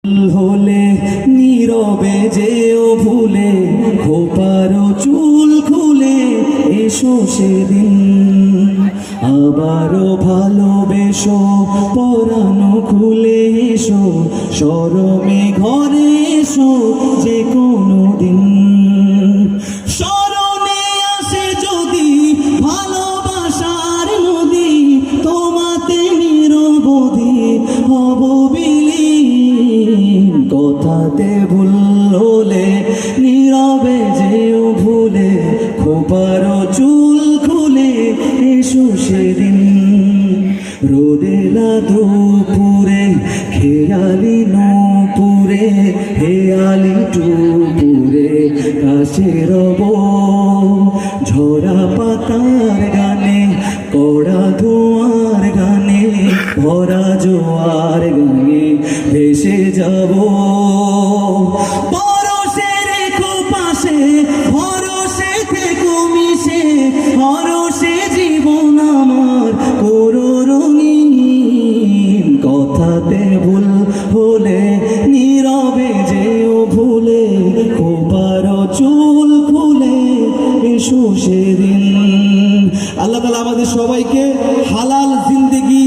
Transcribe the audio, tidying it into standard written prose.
হলে নীরবে যেও ভুলে খোপারো চুল খুলে এসো সেদিন আবারও ভালোবেসো পরানো খুলে এসো শরমে ঘরে এসো যে কোনো দিন স্মরণে আসে যদি ভালোবাসার নদী তোমাতে নিরবধি হব বিলীন কথাতে ভুল হলে নীরবে যেও ভুলে খোপারো চুল খুলে এসো সেদিন রোদেলা দুপুরে খেয়ালি নপুরে হেয়ালি টুপুরে কাছে রব ঝরা পাতার গানে কড়া ধোঁয়ার গানে ভরা জোয়ার গানে ভেসে যাব পরশে রেখো পাশে ভরসে থেকো মিশে হরসে জীবন আমার করো রঙিন কথাতে ভুল হলে নীরবে যেও ভুলে খোপারো চুল খুলে এসো সেদিন। আল্লাহ তাআলা আমাদের সবাইকে